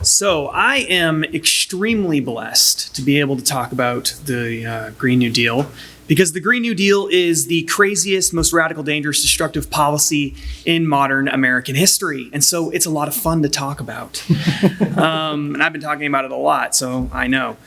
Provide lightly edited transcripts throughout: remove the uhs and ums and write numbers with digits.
So I am extremely blessed to be able to talk about the Green New Deal, because the Green New Deal is the craziest, most radical, dangerous, destructive policy in modern American history. And so it's a lot of fun to talk about. And I've been talking about it a lot, so I know.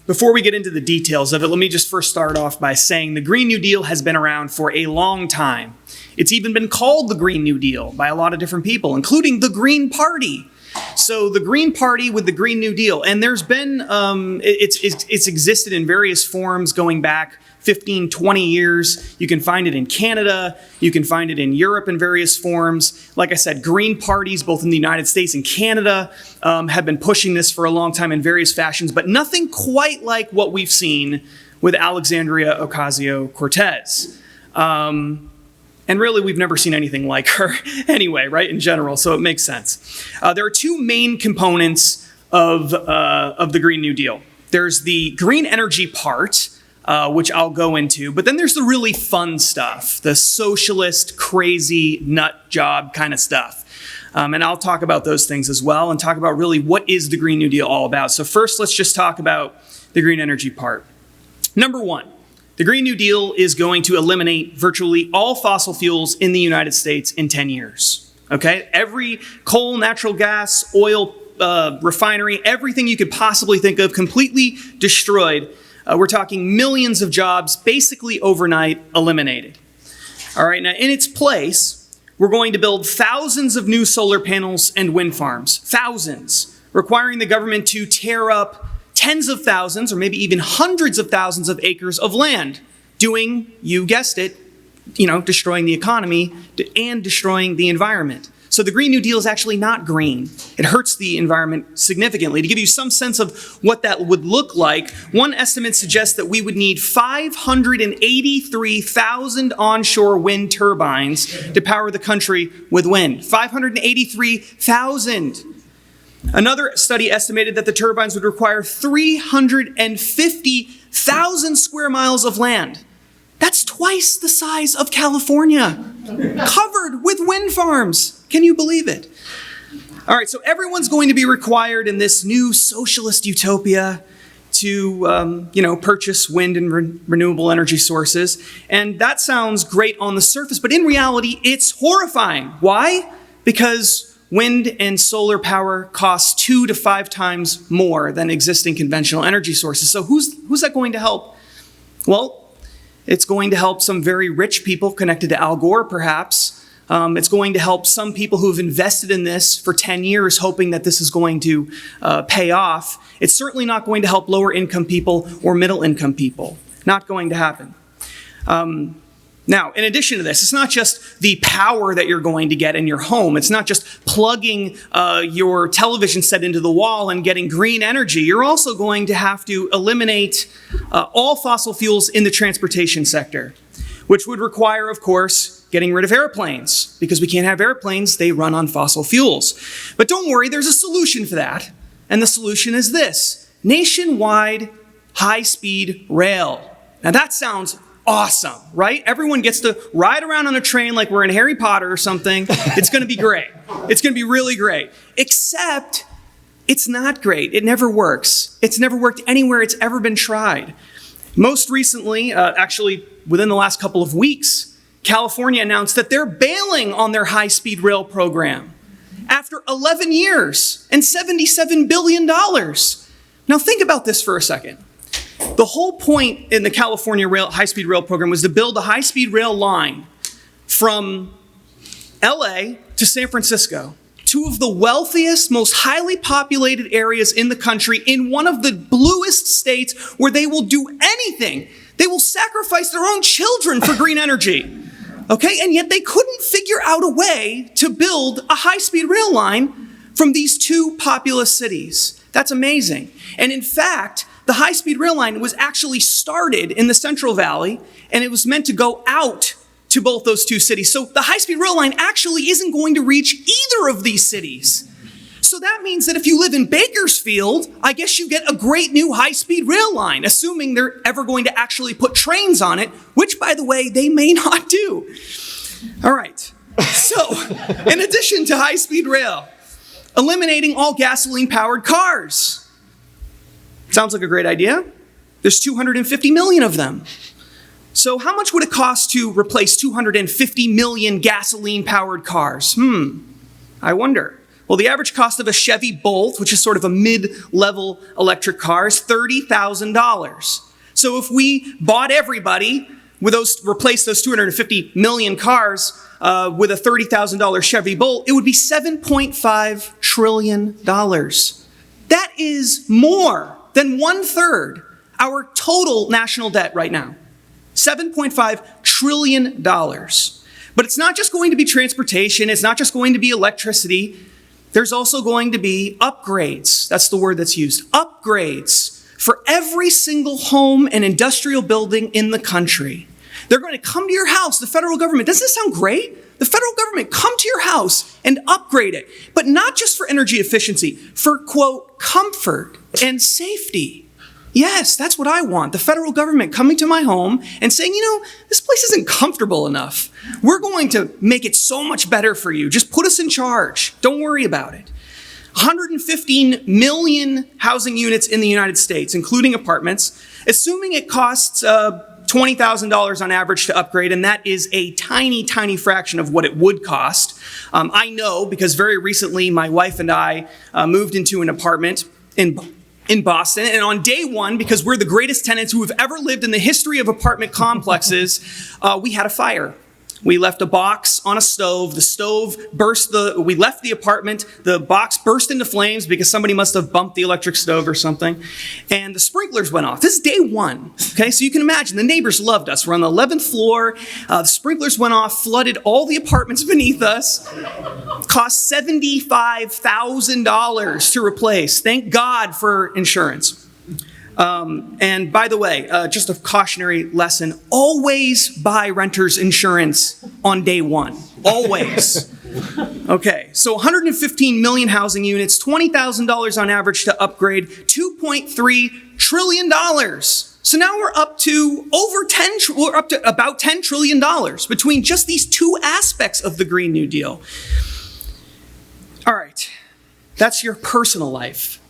Before we get into the details of it, let me just first start off by saying the Green New Deal has been around for a long time. It's even been called the Green New Deal by a lot of different people, including the Green Party. So the Green Party with the Green New Deal, and there's been, it's existed in various forms going back 15, 20 years. You can find it in Canada. You can find it in Europe in various forms. Like I said, Green parties, both in the United States and Canada, have been pushing this for a long time in various fashions, but nothing quite like what we've seen with Alexandria Ocasio-Cortez. And really, we've never seen anything like her anyway, right, in general, so it makes sense. There are two main components of the Green New Deal. There's the green energy part, which I'll go into, but then there's the really fun stuff, the socialist, crazy, nut job kind of stuff. And I'll talk about those things as well and talk about really what is the Green New Deal all about. So first, let's just talk about the green energy part. Number one. The Green New Deal is going to eliminate virtually all fossil fuels in the United States in 10 years. Okay? Every coal, natural gas, oil refinery, everything you could possibly think of, completely destroyed. We're talking millions of jobs, basically overnight eliminated. All right, now in its place, we're going to build thousands of new solar panels and wind farms. Thousands, requiring the government to tear up tens of thousands or maybe even hundreds of thousands of acres of land, doing, you guessed it, destroying the economy and destroying the environment. So the Green New Deal is actually not green. It hurts the environment significantly. To give you some sense of what that would look like, one estimate suggests that we would need 583,000 onshore wind turbines to power the country with wind. 583,000. Another study estimated that the turbines would require 350,000 square miles of land. That's twice the size of California, covered with wind farms. Can you believe it? All right, so everyone's going to be required in this new socialist utopia to, purchase wind and renewable energy sources. And that sounds great on the surface, but in reality, it's horrifying. Why? Because wind and solar power cost 2 to 5 times more than existing conventional energy sources. So who's that going to help? Well, it's going to help some very rich people connected to Al Gore, perhaps. It's going to help some people who have invested in this for 10 years, hoping that this is going to pay off. It's certainly not going to help lower income people or middle income people. Not going to happen. Now, in addition to this, it's not just the power that you're going to get in your home. It's not just plugging your television set into the wall and getting green energy. You're also going to have to eliminate all fossil fuels in the transportation sector, which would require, of course, getting rid of airplanes. Because we can't have airplanes, they run on fossil fuels. But don't worry, there's a solution for that. And the solution is this: nationwide high-speed rail. Now that sounds awesome, right? Everyone gets to ride around on a train like we're in Harry Potter or something. It's going to be great. It's going to be really great. Except it's not great. It never works. It's never worked anywhere it's ever been tried. Most recently, actually within the last couple of weeks, California announced that they're bailing on their high-speed rail program after 11 years and $77 billion. Now think about this for a second. The whole point in the California high-speed rail program was to build a high-speed rail line from LA to San Francisco, two of the wealthiest, most highly populated areas in the country, in one of the bluest states where they will do anything. They will sacrifice their own children for green energy. Okay, and yet they couldn't figure out a way to build a high-speed rail line from these two populous cities. That's amazing. And in fact, the high-speed rail line was actually started in the Central Valley, and it was meant to go out to both those two cities. So the high-speed rail line actually isn't going to reach either of these cities. So that means that if you live in Bakersfield, I guess you get a great new high-speed rail line, assuming they're ever going to actually put trains on it, which, by the way, they may not do. All right. So, in addition to high-speed rail, Eliminating all gasoline-powered cars. Sounds like a great idea. There's 250 million of them. So how much would it cost to replace 250 million gasoline-powered cars? I wonder. Well, the average cost of a Chevy Bolt, which is sort of a mid-level electric car, is $30,000. So if we bought everybody with replaced those 250 million cars with a $30,000 Chevy Bolt, it would be $7.5 trillion. That is more than 1/3 our total national debt right now. $7.5 trillion. But it's not just going to be transportation. It's not just going to be electricity. There's also going to be upgrades. That's the word that's used. Upgrades for every single home and industrial building in the country. They're going to come to your house, the federal government. Doesn't this sound great? The federal government come to your house and upgrade it. But not just for energy efficiency, for, quote, comfort and safety. Yes, that's what I want. The federal government coming to my home and saying, this place isn't comfortable enough. We're going to make it so much better for you. Just put us in charge. Don't worry about it. 115 million housing units in the United States, including apartments, assuming it costs $20,000 on average to upgrade, and that is a tiny, tiny fraction of what it would cost. I know because very recently my wife and I moved into an apartment in Boston, and on day one, because we're the greatest tenants who have ever lived in the history of apartment complexes, we had a fire. We left a box on a stove. The stove we left the apartment. The box burst into flames because somebody must have bumped the electric stove or something. And the sprinklers went off. This is day one. Okay, so you can imagine the neighbors loved us. We're on the 11th floor. The sprinklers went off, flooded all the apartments beneath us. Cost $75,000 to replace. Thank God for insurance. And by the way, just a cautionary lesson, always buy renter's insurance on day one. Always. Okay, so 115 million housing units, $20,000 on average to upgrade, $2.3 trillion. So now we're up to about $10 trillion between just these two aspects of the Green New Deal. All right, that's your personal life.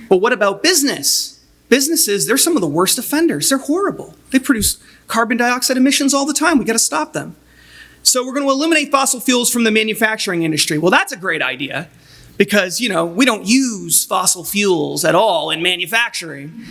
But what about business? Businesses, they're some of the worst offenders. They're horrible. They produce carbon dioxide emissions all the time. We got to stop them. So we're going to eliminate fossil fuels from the manufacturing industry. Well, that's a great idea because, we don't use fossil fuels at all in manufacturing.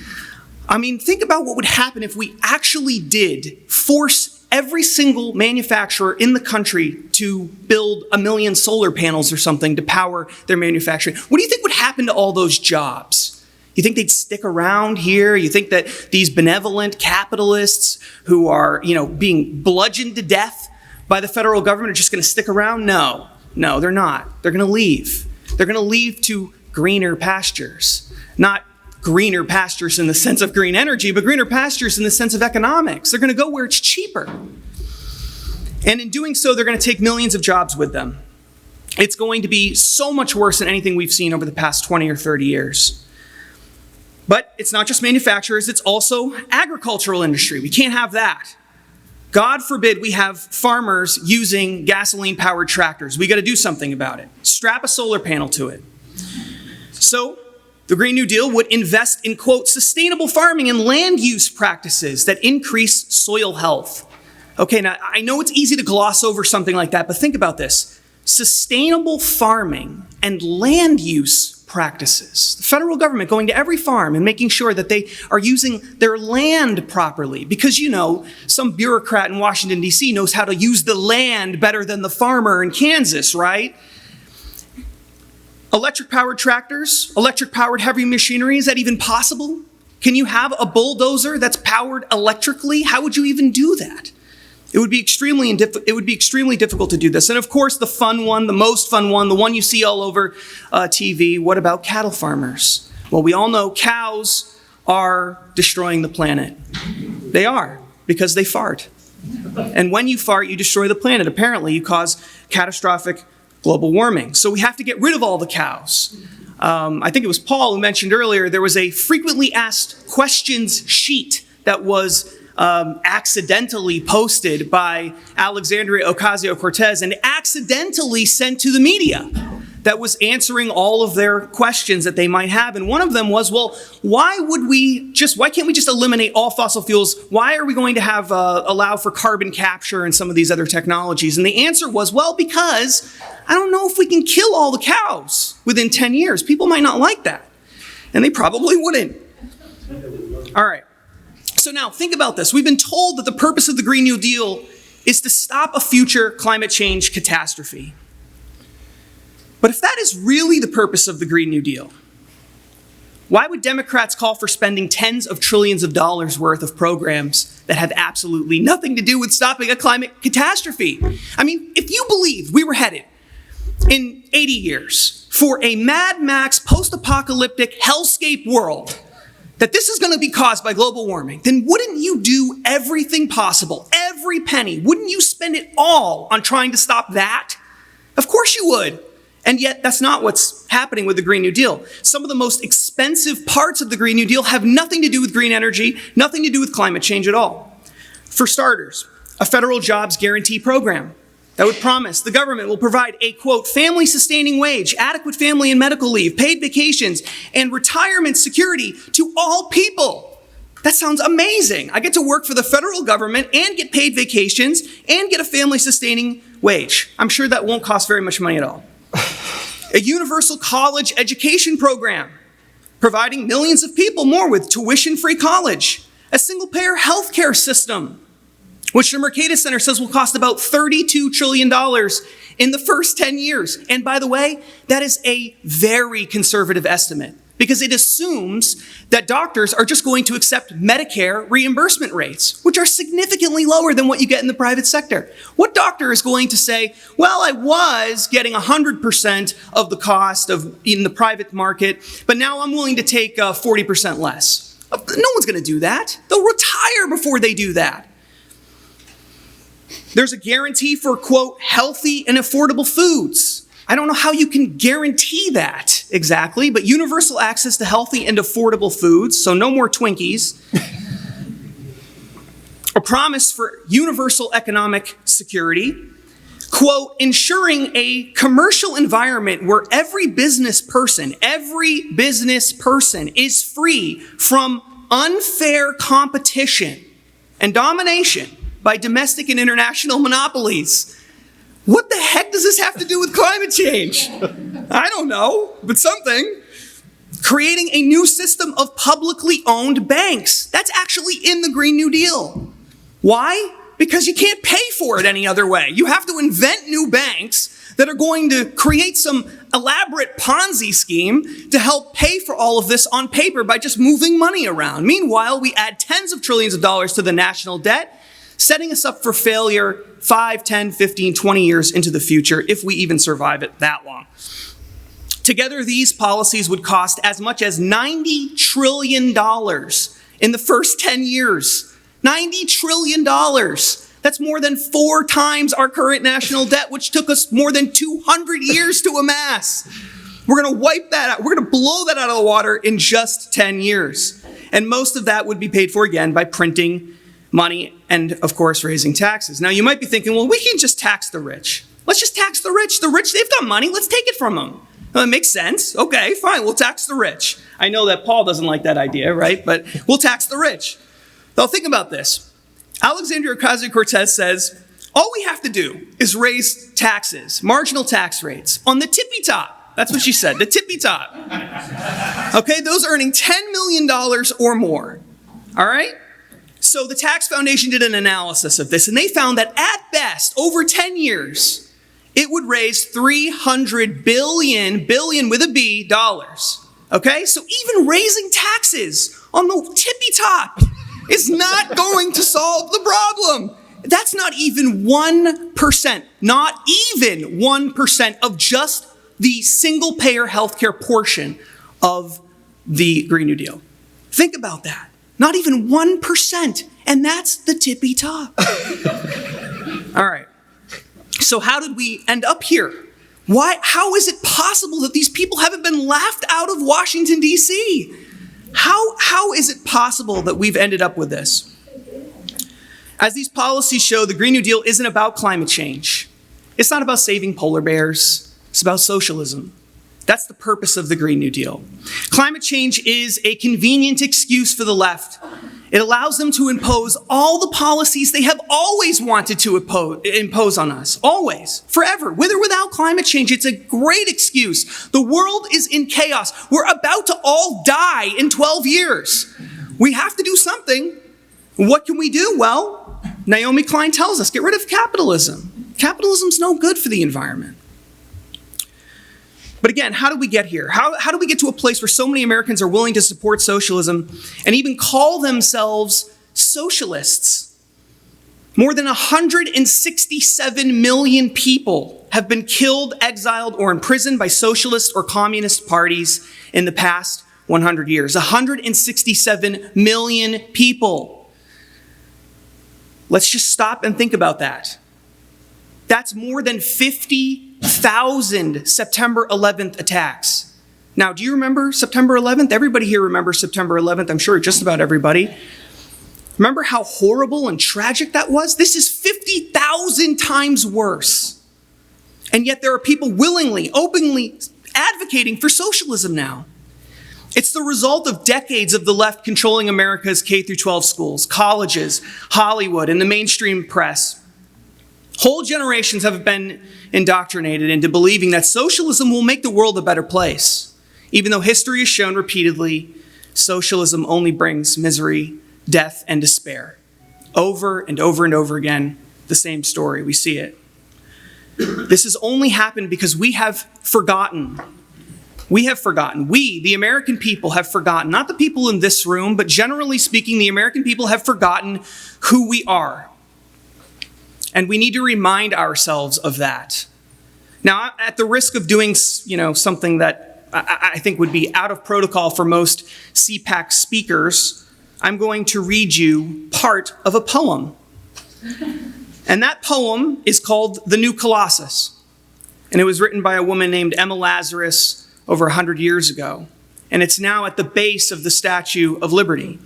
I mean, think about what would happen if we actually did force every single manufacturer in the country to build 1 million solar panels or something to power their manufacturing. What do you think would happen to all those jobs? You think they'd stick around here? You think that these benevolent capitalists who are, being bludgeoned to death by the federal government are just going to stick around? No, they're not. They're going to leave. They're going to leave to greener pastures. Not greener pastures in the sense of green energy, but greener pastures in the sense of economics. They're going to go where it's cheaper. And in doing so, they're going to take millions of jobs with them. It's going to be so much worse than anything we've seen over the past 20 or 30 years. But it's not just manufacturers, it's also agricultural industry. We can't have that. God forbid we have farmers using gasoline-powered tractors. We got to do something about it. Strap a solar panel to it. So the Green New Deal would invest in, quote, sustainable farming and land use practices that increase soil health. Okay, now I know it's easy to gloss over something like that, but think about this. Sustainable farming and land use practices. The federal government going to every farm and making sure that they are using their land properly because, some bureaucrat in Washington, D.C. knows how to use the land better than the farmer in Kansas, right? Electric-powered tractors, electric-powered heavy machinery, is that even possible? Can you have a bulldozer that's powered electrically? How would you even do that? It would be extremely difficult to do this. And of course, the fun one, the most fun one, the one you see all over TV, what about cattle farmers? Well, we all know cows are destroying the planet. They are, because they fart. And when you fart, you destroy the planet. Apparently, you cause catastrophic global warming. So we have to get rid of all the cows. I think it was Paul who mentioned earlier, there was a frequently asked questions sheet that was accidentally posted by Alexandria Ocasio-Cortez and accidentally sent to the media. that was answering all of their questions that they might have. And one of them was, well, why can't we just eliminate all fossil fuels? Why are we going to have allow for carbon capture and some of these other technologies? And the answer was, well, because I don't know if we can kill all the cows within 10 years. People might not like that. And they probably wouldn't. All right. So now think about this. We've been told that the purpose of the Green New Deal is to stop a future climate change catastrophe. But if that is really the purpose of the Green New Deal, why would Democrats call for spending tens of trillions of dollars worth of programs that have absolutely nothing to do with stopping a climate catastrophe? I mean, if you believed we were headed in 80 years for a Mad Max post-apocalyptic hellscape world, that this is going to be caused by global warming, then wouldn't you do everything possible, every penny? Wouldn't you spend it all on trying to stop that? Of course you would. And yet, that's not what's happening with the Green New Deal. Some of the most expensive parts of the Green New Deal have nothing to do with green energy, nothing to do with climate change at all. For starters, a federal jobs guarantee program that would promise the government will provide a, quote, family-sustaining wage, adequate family and medical leave, paid vacations, and retirement security to all people. That sounds amazing. I get to work for the federal government and get paid vacations and get a family-sustaining wage. I'm sure that won't cost very much money at all. A universal college education program, providing millions of people more with tuition-free college. A single-payer healthcare system, which the Mercatus Center says will cost about $32 trillion in the first 10 years. And by the way, that is a very conservative estimate because it assumes that doctors are just going to accept Medicare reimbursement rates, which are significantly lower than what you get in the private sector. What doctor is going to say, well, I was getting 100% of the cost in the private market, but now I'm willing to take 40% less? No one's going to do that. They'll retire before they do that. There's a guarantee for, quote, healthy and affordable foods. I don't know how you can guarantee that exactly, but universal access to healthy and affordable foods, so no more Twinkies. A promise for universal economic security, quote, ensuring a commercial environment where every business person is free from unfair competition and domination by domestic and international monopolies. What the heck does this have to do with climate change? I don't know, but something. Creating a new system of publicly owned banks. That's actually in the Green New Deal. Why? Because you can't pay for it any other way. You have to invent new banks that are going to create some elaborate Ponzi scheme to help pay for all of this on paper by just moving money around. Meanwhile, we add tens of trillions of dollars to the national debt, setting us up for failure 5, 10, 15, 20 years into the future, if we even survive it that long. Together, these policies would cost as much as $90 trillion in the first 10 years. $90 trillion. That's more than 4 times our current national debt, which took us more than 200 years to amass. We're going to wipe that out. We're going to blow that out of the water in just 10 years. And most of that would be paid for, again, by printing money and, of course, raising taxes. Now, you might be thinking, well, we can just tax the rich. Let's just tax the rich. The rich, they've got money. Let's take it from them. Well, it makes sense. Okay, fine. We'll tax the rich. I know that Paul doesn't like that idea, right? But we'll tax the rich. Now, think about this. Alexandria Ocasio-Cortez says, all we have to do is raise taxes, marginal tax rates, on the tippy top. That's what she said, the tippy top. Okay, those earning $10 million or more. All right? So the Tax Foundation did an analysis of this, and they found that at best, over 10 years, it would raise $300 billion with a B, dollars. Okay? So even raising taxes on the tippy top is not going to solve the problem. That's not even 1%, not even 1% of just the single-payer healthcare portion of the Green New Deal. Think about that. Not even 1%, and that's the tippy top. All right. So how did we end up here? How is it possible that these people haven't been laughed out of Washington, D.C.? How is it possible that we've ended up with this? As these policies show, the Green New Deal isn't about climate change. It's not about saving polar bears. It's about socialism. That's the purpose of the Green New Deal. Climate change is a convenient excuse for the left. It allows them to impose all the policies they have always wanted to impose on us. Always. Forever. With or without climate change, it's a great excuse. The world is in chaos. We're about to all die in 12 years. We have to do something. What can we do? Well, Naomi Klein tells us, get rid of capitalism. Capitalism's no good for the environment. But again, how do we get here? How do we get to a place where so many Americans are willing to support socialism and even call themselves socialists? More than 167 million people have been killed, exiled, or imprisoned by socialist or communist parties in the past 100 years. 167 million people. Let's just stop and think about that. That's more than 50,000 September 11th attacks. Now, do you remember September 11th? Everybody here remembers September 11th. I'm sure just about everybody. Remember how horrible and tragic that was? This is 50,000 times worse. And yet there are people willingly, openly advocating for socialism now. It's the result of decades of the left controlling America's K-12 schools, colleges, Hollywood, and the mainstream press. Whole generations have been indoctrinated into believing that socialism will make the world a better place, even though history has shown repeatedly socialism only brings misery, death, and despair. Over and over and over again, the same story. We see it. This has only happened because we have forgotten. We have forgotten. We, the American people, have forgotten. Not the people in this room, but generally speaking, the American people have forgotten who we are. And we need to remind ourselves of that. Now, at the risk of doing, something that I think would be out of protocol for most CPAC speakers, I'm going to read you part of a poem. And that poem is called The New Colossus. And it was written by a woman named Emma Lazarus over 100 years ago. And it's now at the base of the Statue of Liberty.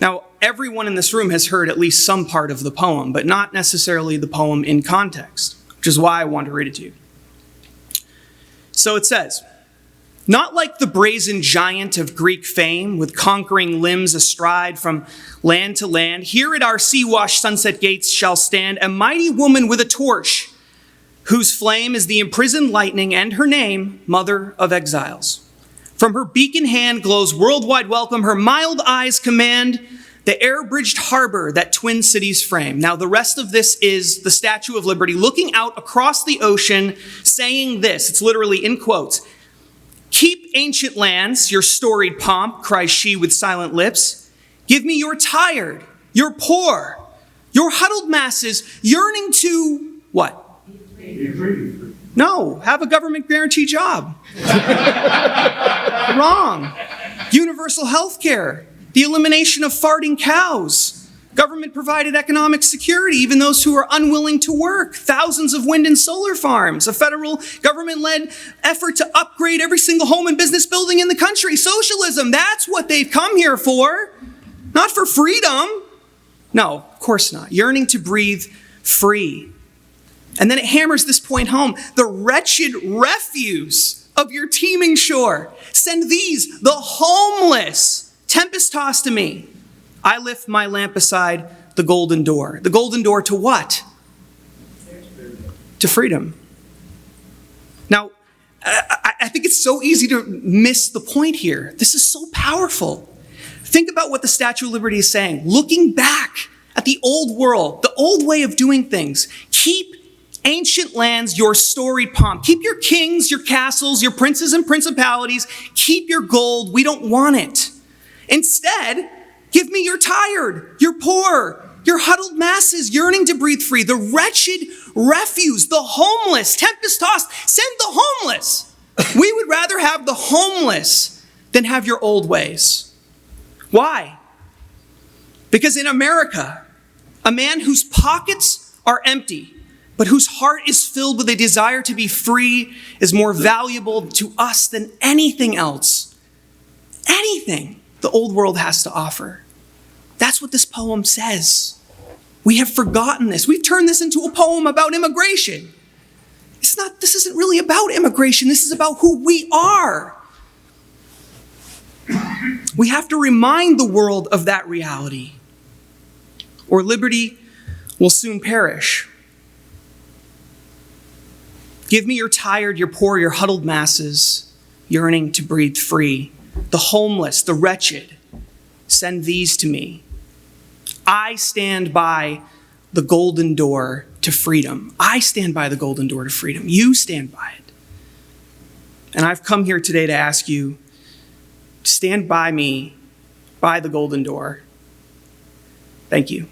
Now, everyone in this room has heard at least some part of the poem, but not necessarily the poem in context, which is why I want to read it to you. So it says, "Not like the brazen giant of Greek fame, with conquering limbs astride from land to land, here at our sea-washed sunset gates shall stand a mighty woman with a torch, whose flame is the imprisoned lightning, and her name, Mother of Exiles. From her beacon hand glows worldwide welcome, her mild eyes command the air-bridged harbor that twin cities frame." Now, the rest of this is the Statue of Liberty looking out across the ocean, saying this. It's literally in quotes. "Keep ancient lands, your storied pomp," cries she with silent lips. "Give me your tired, your poor, your huddled masses yearning to," what? Be free. No, have a government guaranteed job. Wrong. Universal health care, the elimination of farting cows, government-provided economic security, even those who are unwilling to work, thousands of wind and solar farms, a federal government-led effort to upgrade every single home and business building in the country. Socialism, that's what they've come here for, not for freedom. No, of course not. Yearning to breathe free. And then it hammers this point home. "The wretched refuse of your teeming shore. Send these, the homeless, tempest-tossed to me. I lift my lamp beside the golden door." The golden door to what? To freedom. Now, I think it's so easy to miss the point here. This is so powerful. Think about what the Statue of Liberty is saying. Looking back at the old world, the old way of doing things. Keep ancient lands, your storied pomp. Keep your kings, your castles, your princes and principalities. Keep your gold. We don't want it. Instead, give me your tired, your poor, your huddled masses yearning to breathe free. The wretched refuse, the homeless, tempest-tossed. Send the homeless. We would rather have the homeless than have your old ways. Why? Because in America, a man whose pockets are empty, but whose heart is filled with a desire to be free, is more valuable to us than anything else. Anything the old world has to offer. That's what this poem says. We have forgotten this. We've turned this into a poem about immigration. It's This isn't really about immigration. This is about who we are. We have to remind the world of that reality, or liberty will soon perish. Give me your tired, your poor, your huddled masses, yearning to breathe free. The homeless, the wretched, send these to me. I stand by the golden door to freedom. I stand by the golden door to freedom. You stand by it. And I've come here today to ask you, stand by me, by the golden door. Thank you.